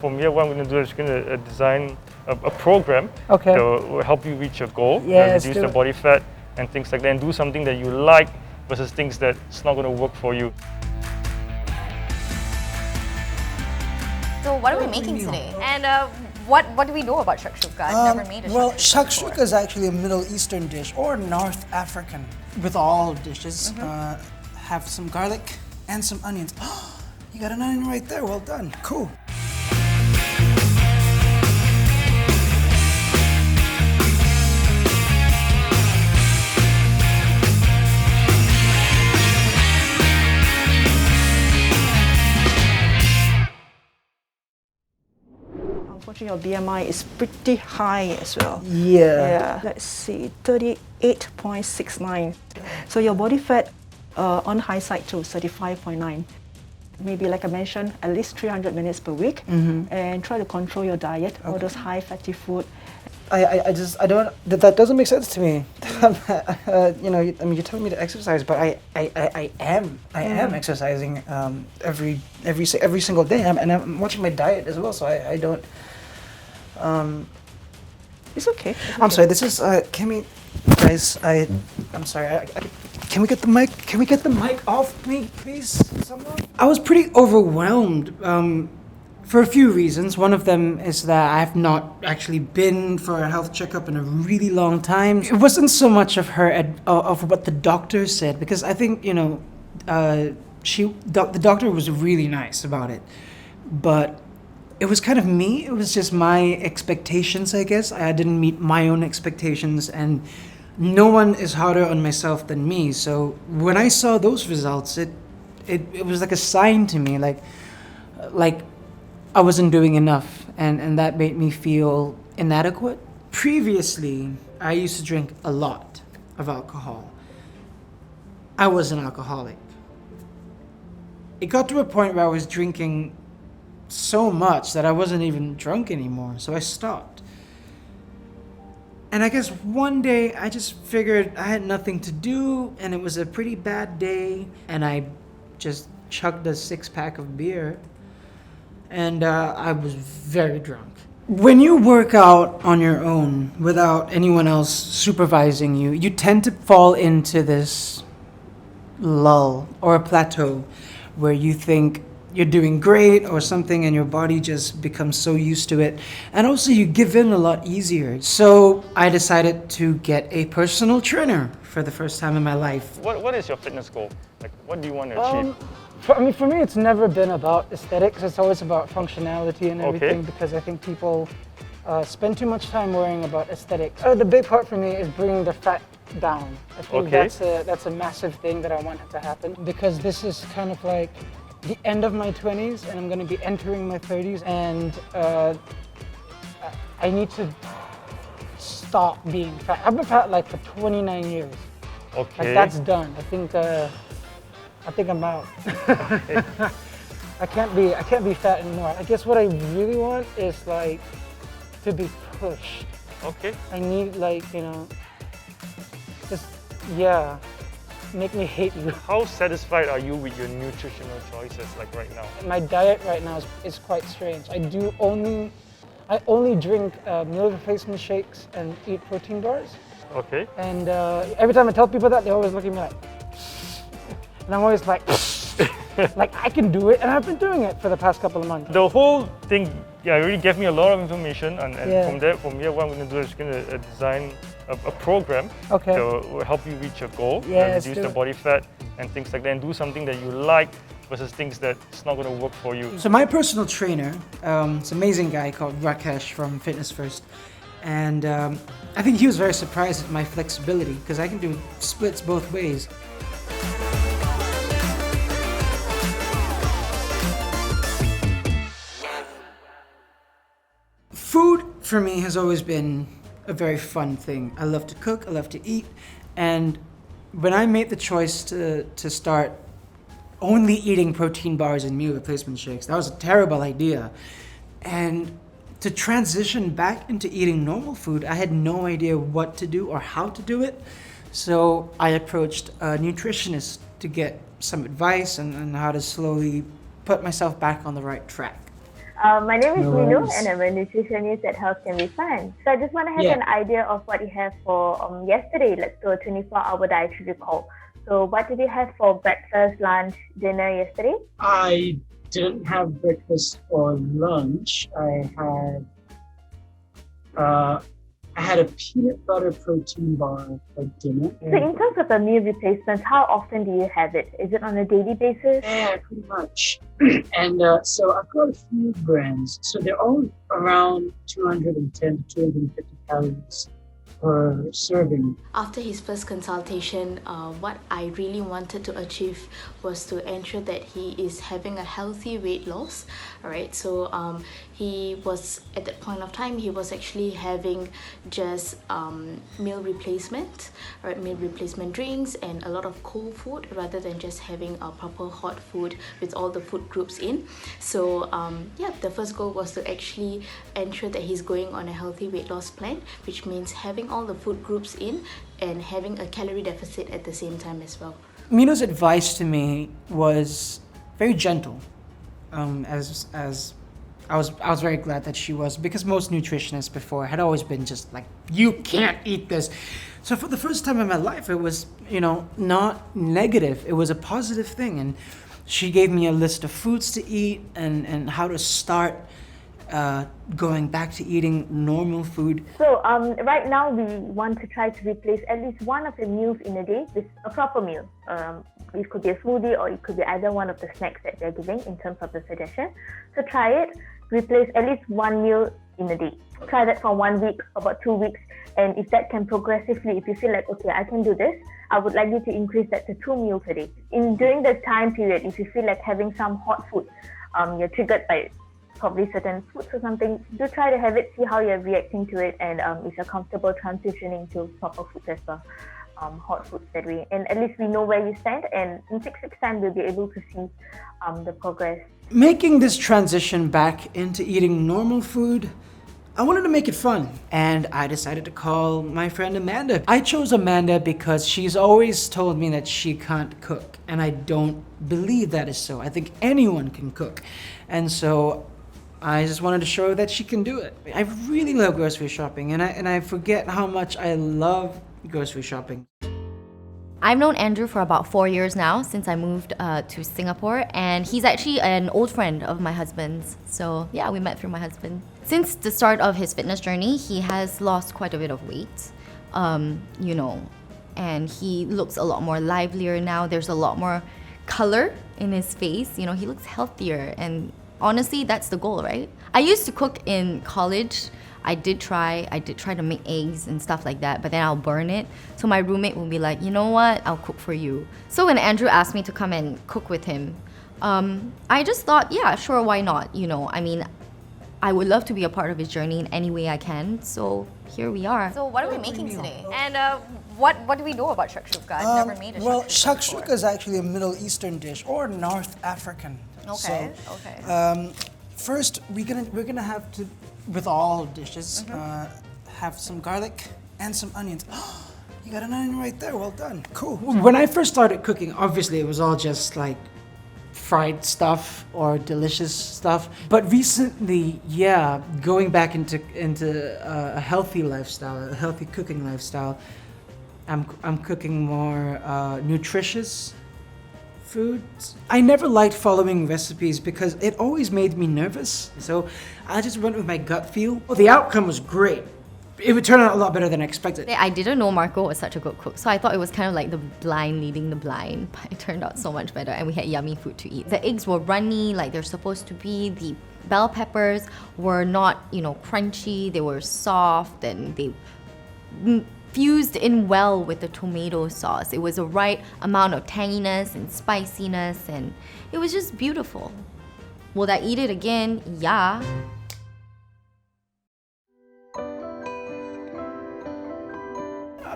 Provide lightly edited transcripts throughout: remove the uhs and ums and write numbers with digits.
From here, what I'm going to do is going to design a program that will help you reach your goal, Yes, reduce your body fat and things like that, and do something that you like versus things that's not going to work for you. So what are we making today? And what do we know about shakshoukka? I've never made a shakshoukka. Well, shakshoukka is actually a Middle Eastern dish or North African. With all dishes, have some garlic and some onions. You got an onion right there. Well done. Cool. Unfortunately, your BMI is pretty high as well. Yeah. Let's see, 38.69. So your body fat on high side too, 35.9. Maybe like I mentioned, at least 300 minutes per week, and try to control your diet, all those high fatty food. I don't, that doesn't make sense to me. You're telling me to exercise, but I am exercising every single day, and I'm watching my diet as well. So I don't. It's okay. I'm sorry. This is can we, guys? I'm sorry. Can we get the mic? Can we get the mic off me, please? Someone. I was pretty overwhelmed. For a few reasons. One of them is that I have not actually been for a health checkup in a really long time. It wasn't so much of of what the doctor said, because I think, the doctor was really nice about it, but it was kind of me. It was just my expectations, I guess. I didn't meet my own expectations, and no one is harder on myself than me. So when I saw those results, it was like a sign to me, like I wasn't doing enough, and that made me feel inadequate. Previously, I used to drink a lot of alcohol. I was an alcoholic. It got to a point where I was drinking so much that I wasn't even drunk anymore, so I stopped. And I guess one day I just figured I had nothing to do, and it was a pretty bad day, and I just chugged a 6-pack of beer. And I was very drunk. When you work out on your own without anyone else supervising you, you tend to fall into this lull or a plateau where you think you're doing great or something, and your body just becomes so used to it. And also you give in a lot easier. So I decided to get a personal trainer for the first time in my life. What is your fitness goal? Like, what do you want to achieve? For me, it's never been about aesthetics. It's always about functionality and everything, because I think people spend too much time worrying about aesthetics. The big part for me is bringing the fat down. I think that's a massive thing that I want to happen, because this is kind of like the end of my 20s, and I'm going to be entering my 30s, and I need to stop being fat. I've been fat like for 29 years. Like, that's done. I think I'm out. I can't be fat anymore. I guess what I really want is like to be pushed. I need, like, just make me hate you. How satisfied are you with your nutritional choices like right now? My diet right now is quite strange. I only drink meal replacement shakes and eat protein bars. And every time I tell people that, they always look at me like, and I'm always like, like I can do it, and I've been doing it for the past couple of months. The whole thing, really gave me a lot of information, and from here, what I'm going to do is going to design a program that will help you reach your goal, reduce your body fat and things like that, and do something that you like versus things that's not going to work for you. So my personal trainer, is an amazing guy called Rakesh from Fitness First, and I think he was very surprised at my flexibility, because I can do splits both ways. Food for me has always been a very fun thing. I love to cook, I love to eat, and when I made the choice to start only eating protein bars and meal replacement shakes, that was a terrible idea. And to transition back into eating normal food, I had no idea what to do or how to do it. So I approached a nutritionist to get some advice on how to slowly put myself back on the right track. My name is Meenu, and I'm a nutritionist at Health Can Be Fun. So I just want to have an idea of what you have for yesterday. Let's do a 24-hour dietary recall. So what did you have for breakfast, lunch, dinner yesterday? I didn't have breakfast or lunch. I had a peanut butter protein bar for dinner. So in terms of the meal replacements, how often do you have it? Is it on a daily basis? Yeah, pretty much. And so I've got a few brands. So they're all around 210 to 250 calories per serving. After his first consultation, what I really wanted to achieve was to ensure that he is having a healthy weight loss. All right, so he was, at that point of time, he was actually having just meal replacement, right, meal replacement drinks and a lot of cold food rather than just having a proper hot food with all the food groups in. So yeah, the first goal was to actually ensure that he's going on a healthy weight loss plan, which means having all the food groups in and having a calorie deficit at the same time as well. Meenu's advice to me was very gentle. As I was very glad that she was, because most nutritionists before had always been just like, you can't eat this. So for the first time in my life, it was, not negative. It was a positive thing. And she gave me a list of foods to eat and how to start going back to eating normal food. So right now we want to try to replace at least one of the meals in a day with a proper meal. It could be a smoothie or it could be either one of the snacks that they're giving in terms of the suggestion. So try it, replace at least one meal in a day. Try that for 1 week, about 2 weeks. And if that can progressively, if you feel like, okay, I can do this, I would like you to increase that to 2 meals a day. During the time period, if you feel like having some hot food, you're triggered by probably certain foods or something, do try to have it, see how you're reacting to it, and if you're comfortable transitioning to proper foods as well, hot foods that way. And at least we know where you stand, and in 6 weeks' time, we'll be able to see the progress. Making this transition back into eating normal food, I wanted to make it fun, and I decided to call my friend Amanda. I chose Amanda because she's always told me that she can't cook, and I don't believe that is so. I think anyone can cook, and so I just wanted to show her that she can do it. I really love grocery shopping, and I forget how much I love grocery shopping. I've known Andrew for about 4 years now, since I moved to Singapore, and he's actually an old friend of my husband's. So yeah, we met through my husband. Since the start of his fitness journey, he has lost quite a bit of weight, and he looks a lot more livelier now. There's a lot more color in his face. He looks healthier, and honestly, that's the goal, right? I used to cook in college. I did try to make eggs and stuff like that, but then I'll burn it. So my roommate will be like, you know what, I'll cook for you. So when Andrew asked me to come and cook with him, I just thought, yeah, sure, why not? I would love to be a part of his journey in any way I can. So here we are. So what are we making today? And what do we know about shakshoukka? I've never made a shakshoukka. Well, shakshoukka is actually a Middle Eastern dish, or North African. Okay. So, okay. First, we're gonna have to, with all dishes, have some garlic and some onions. You got an onion right there. Well done. Cool. When I first started cooking, obviously it was all just like fried stuff or delicious stuff. But recently, yeah, going back into a healthy lifestyle, a healthy cooking lifestyle, I'm cooking more nutritious foods. I never liked following recipes because it always made me nervous. So I just went with my gut feel. Well, the outcome was great. It would turn out a lot better than I expected. I didn't know Marco was such a good cook, so I thought it was kind of like the blind leading the blind, but it turned out so much better, and we had yummy food to eat. The eggs were runny like they're supposed to be. The bell peppers were not, crunchy. They were soft, and they fused in well with the tomato sauce. It was the right amount of tanginess and spiciness, and it was just beautiful. Would I eat it again? Yeah.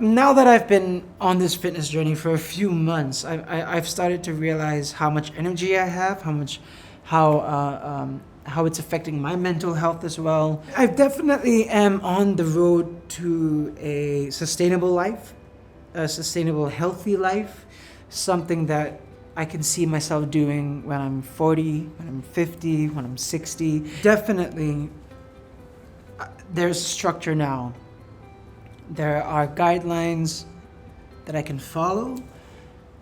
Now that I've been on this fitness journey for a few months, I've started to realize how much energy I have, how it's affecting my mental health as well. I definitely am on the road to a sustainable life, a sustainable, healthy life, something that I can see myself doing when I'm 40, when I'm 50, when I'm 60. Definitely, there's structure now. There are guidelines that I can follow,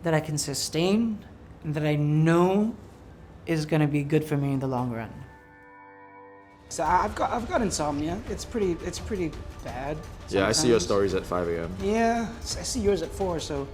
that I can sustain, and that I know is gonna be good for me in the long run. So I've got insomnia. It's pretty bad. Yeah, I see your stories at 5 a.m. Yeah, I see yours at 4, so